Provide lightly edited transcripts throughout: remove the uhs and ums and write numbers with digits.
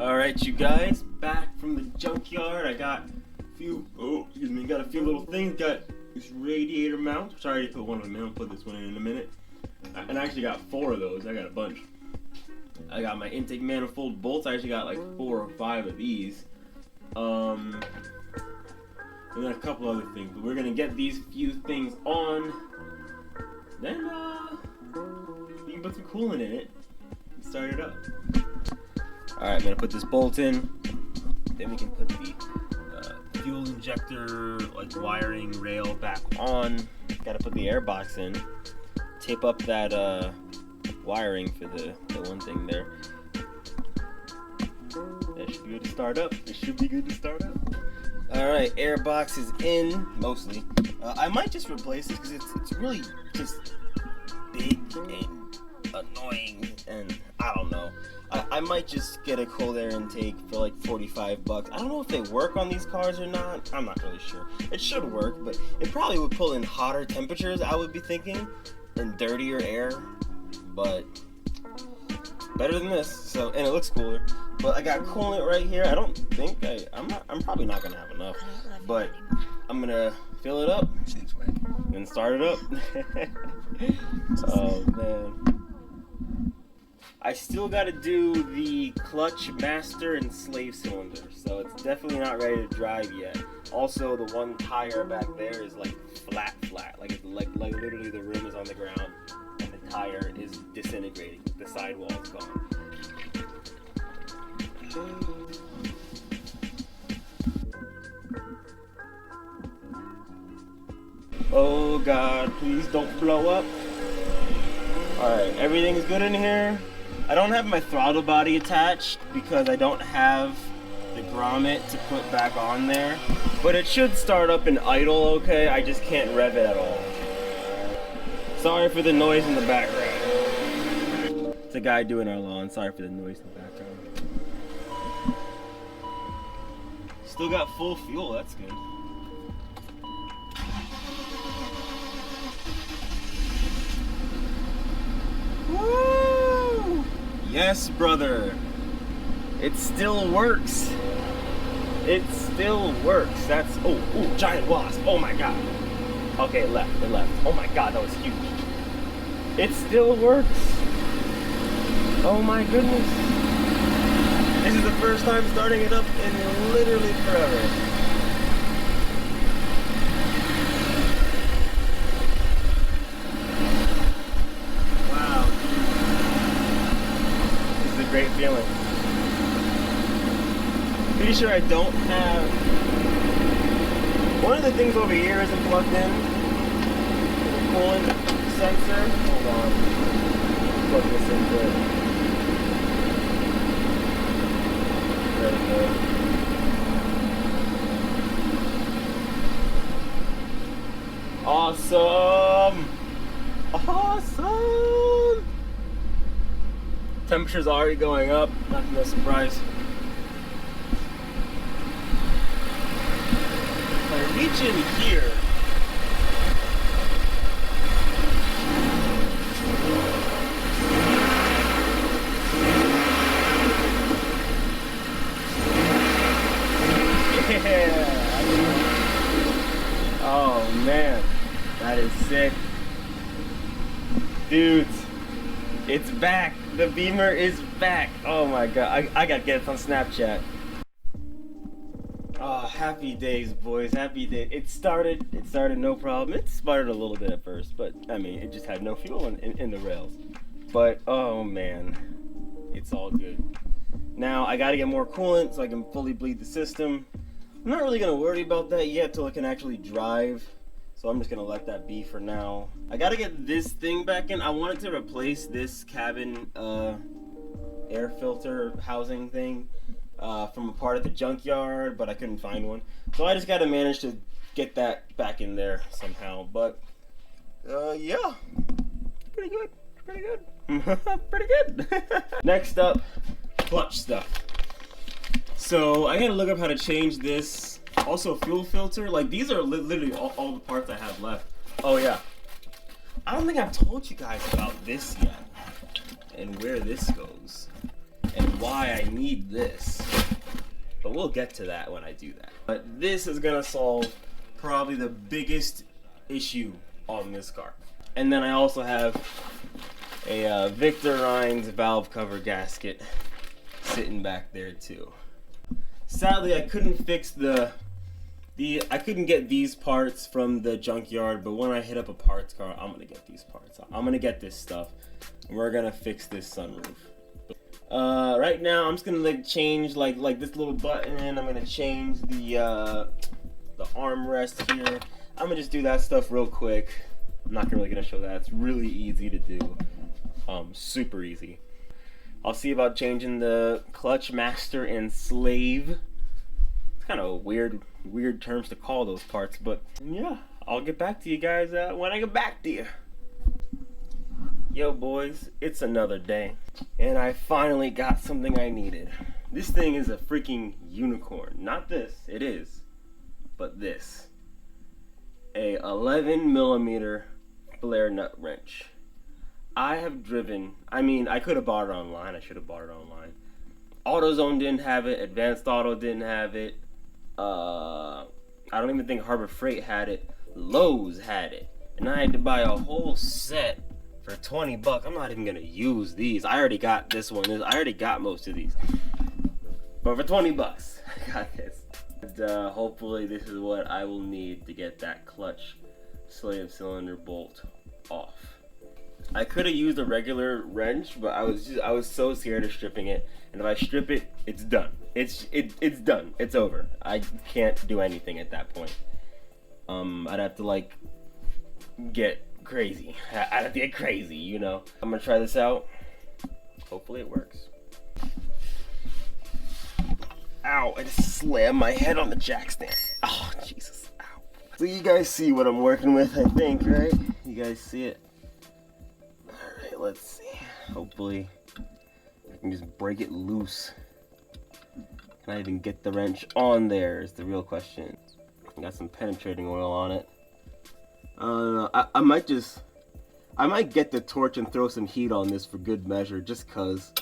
Alright, you guys, back from the junkyard. I got a few, got a few little things. Got this radiator mount, which I already put one of them in. I'll put this one in a minute. And I actually got 4 of those. I got a bunch. I got my intake manifold bolts. I actually got like 4 or 5 of these. And then a couple other things. But we're gonna get these few things on. Then you can put some coolant in it and start it up. Alright, I'm gonna put this bolt in. Then we can put the fuel injector like wiring rail back on. Gotta put the air box in. Tape up that wiring for the one thing there. That should be good to start up. It should be good to start up. Alright, air box is in, mostly. I might just replace this because it's really just big and annoying, and I don't know. I might just get a cold air intake for like $45. I don't know if they work on these cars or not. I'm not really sure. It should work, but it probably would pull in hotter temperatures, I would be thinking, and dirtier air, but better than this. So, and it looks cooler. But I got coolant right here. I don't think I'm probably not gonna have enough, but I'm gonna fill it up and start it up. Oh man. I still got to do the clutch master and slave cylinder, so it's definitely not ready to drive yet. Also, the one tire back there is like flat, like it's like literally the rim is on the ground and the tire is disintegrating. The sidewall is gone. Oh God, please don't blow up. All right, everything's good in here. I don't have my throttle body attached because I don't have the grommet to put back on there. But it should start up in idle okay. I just can't rev it at all. Sorry for the noise in the background. It's a guy doing our lawn. Sorry for the noise in the background. Still got full fuel, that's good. Woo! Yes, brother. It still works. It still works. That's giant wasp. Oh my God. Okay, it left. Oh my God, that was huge. It still works. Oh my goodness. This is the first time starting it up in literally forever. Great feeling. Pretty sure I don't have. One of the things over here isn't plugged in. The coolant sensor. Hold on. Plug this into it. There we go. Awesome! Awesome! Temperature's already going up, no surprise. If I reach in here, yeah! Oh man, that is sick. Dudes, it's back. The Beamer is back. Oh my God, I gotta get it on Snapchat. Oh, happy days, boys, happy days. It started no problem. It sputtered a little bit at first, but I mean, it just had no fuel in the rails. But oh man, it's all good. Now I gotta get more coolant so I can fully bleed the system. I'm not really gonna worry about that yet till I can actually drive. So I'm just gonna let that be for now. I gotta get this thing back in. I wanted to replace this cabin air filter housing thing from a part at the junkyard, but I couldn't find one. So I just gotta manage to get that back in there somehow. But yeah, pretty good, pretty good. Next up, clutch stuff. So I gotta look up how to change this. Also, fuel filter, like these are literally all the parts I have left. Oh yeah, I don't think I've told you guys about this yet, and where this goes, and why I need this, but we'll get to that when I do that. But this is gonna solve probably the biggest issue on this car. And then I also have a Victor Rines valve cover gasket sitting back there too. Sadly, I couldn't fix I couldn't get these parts from the junkyard, but when I hit up a parts car, I'm gonna get these parts. I'm gonna get this stuff, and we're gonna fix this sunroof. Right now, I'm just gonna change like this little button. I'm gonna change the armrest here. I'm gonna just do that stuff real quick. I'm not really gonna show that. It's really easy to do. Super easy. I'll see about changing the clutch master and slave. It's kind of weird terms to call those parts, but yeah, I'll get back to you guys when I get back to you. Yo boys, it's another day, and I finally got something I needed. This thing is a freaking unicorn. Not this, it is, but this. A 11mm flare nut wrench. I have driven, I could have bought it online. I should have bought it online. AutoZone didn't have it. Advanced Auto didn't have it. I don't even think Harbor Freight had it. Lowe's had it. And I had to buy a whole set for $20. I'm not even going to use these. I already got this one. I already got most of these. But for $20, I got this. And, hopefully this is what I will need to get that clutch slave cylinder bolt off. I could have used a regular wrench, but I was so scared of stripping it. And if I strip it, it's done. It's done. It's over. I can't do anything at that point. I'd have to get crazy. I'd have to get crazy, you know. I'm gonna try this out. Hopefully it works. Ow! I just slammed my head on the jack stand. Oh Jesus! Ow! So you guys see what I'm working with, I think, right? You guys see it? Alright, let's see. Hopefully I can just break it loose. Can I even get the wrench on there is the real question. I got some penetrating oil on it. I might get the torch and throw some heat on this for good measure, just cause.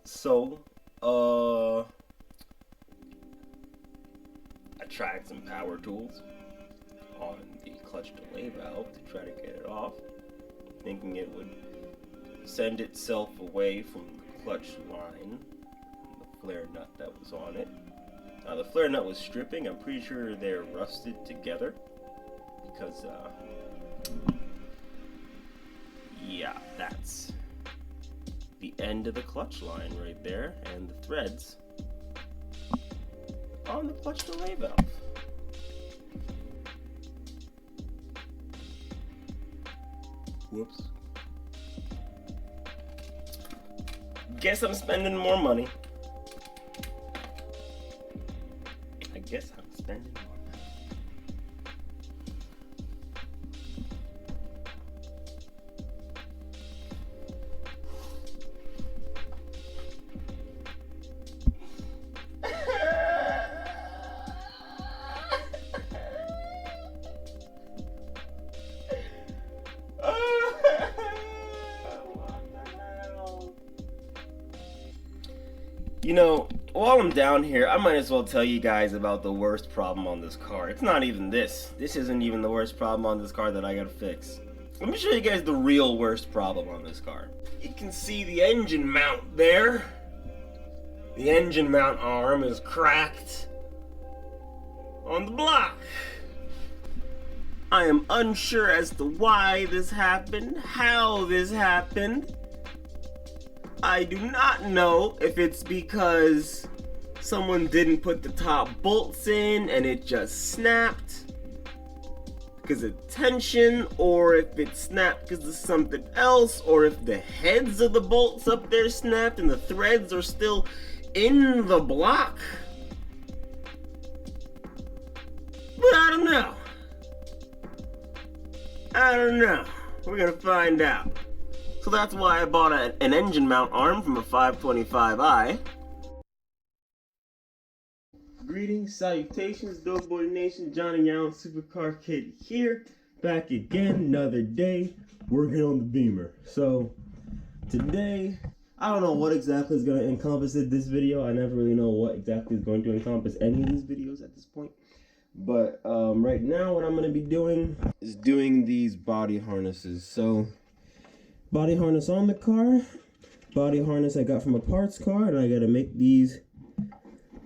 So, I tried some power tools on the clutch delay valve to try to get it off, thinking it would send itself away from the clutch line, the flare nut that was on it. Now the flare nut was stripping. I'm pretty sure they're rusted together because, yeah, that's the end of the clutch line right there, and the threads on the clutch delay valve. Whoops. Guess I'm spending more money. I guess I'm spending more money. You know, while I'm down here, I might as well tell you guys about the worst problem on this car. It's not even this. This isn't even the worst problem on this car that I gotta fix. Let me show you guys the real worst problem on this car. You can see the engine mount there. The engine mount arm is cracked on the block. I am unsure as to why this happened, how this happened. I do not know if it's because someone didn't put the top bolts in and it just snapped because of tension, or if it snapped because of something else, or if the heads of the bolts up there snapped and the threads are still in the block. But I don't know. We're gonna find out. So that's why I bought an engine mount arm from a 525i. Greetings, salutations, Doughboy Nation, Johnny Allen Supercar Kid here, back again, another day, working on the Beamer. So, today, I don't know what exactly is going to encompass this video. I never really know what exactly is going to encompass any of these videos at this point. But right now, what I'm going to be doing is doing these body harnesses. So, body harness on the car, body harness I got from a parts car, and I got to make these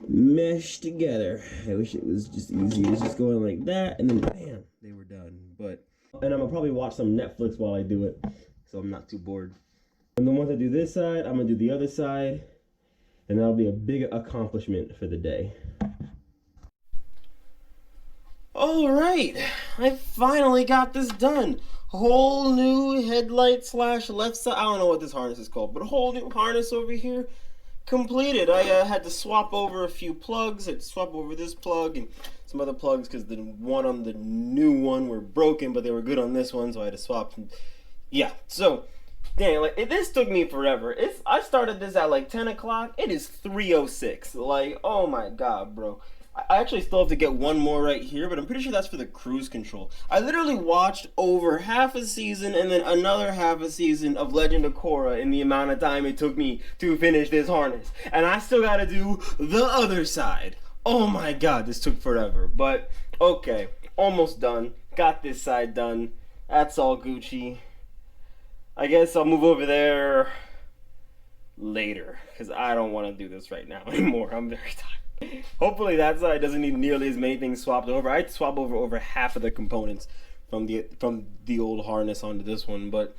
mesh together. I wish it was just easy. It's just going like that, and then bam, they were done. And I'm gonna probably watch some Netflix while I do it, so I'm not too bored. And then once I do this side, I'm gonna do the other side, and that'll be a big accomplishment for the day. All right, I finally got this done. Whole new headlight slash left side. I don't know what this harness is called, but a whole new harness over here. Completed. I had to swap over a few plugs. I had to swap over this plug and some other plugs because the one on the new one were broken, but they were good on this one, so I had to swap. Yeah, so dang, like this took me forever. I started this at like 10 o'clock. It is 3:06. Like, oh my god, bro. I actually still have to get one more right here, but I'm pretty sure that's for the cruise control. I literally watched over half a season and then another half a season of Legend of Korra in the amount of time it took me to finish this harness. And I still gotta do the other side. Oh my god, this took forever. But, okay, almost done. Got this side done. That's all Gucci. I guess I'll move over there later, because I don't want to do this right now anymore. I'm very tired. Hopefully that side doesn't need nearly as many things swapped over. I had to swap over half of the components from the old harness onto this one, but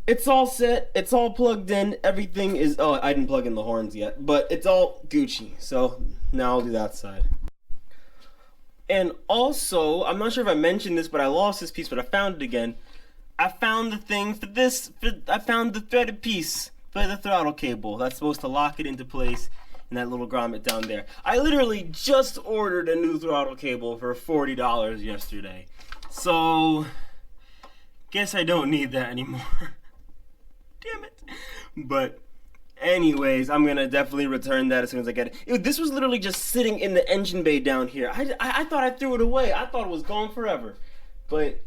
it's all set. It's all plugged in. Everything is. Oh, I didn't plug in the horns yet, but it's all Gucci. So now I'll do that side. And also, I'm not sure if I mentioned this, but I lost this piece, but I found it again. I found the thing for this. I found the threaded piece for the throttle cable that's supposed to lock it into place. And that little grommet down there. I literally just ordered a new throttle cable for $40 yesterday. So, guess I don't need that anymore. Damn it. But, anyways, I'm going to definitely return that as soon as I get it. This was literally just sitting in the engine bay down here. I thought I threw it away. I thought it was gone forever. But,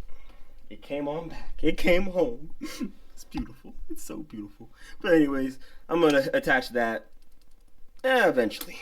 it came on back. It came home. It's beautiful. It's so beautiful. But anyways, I'm going to attach that. Eventually.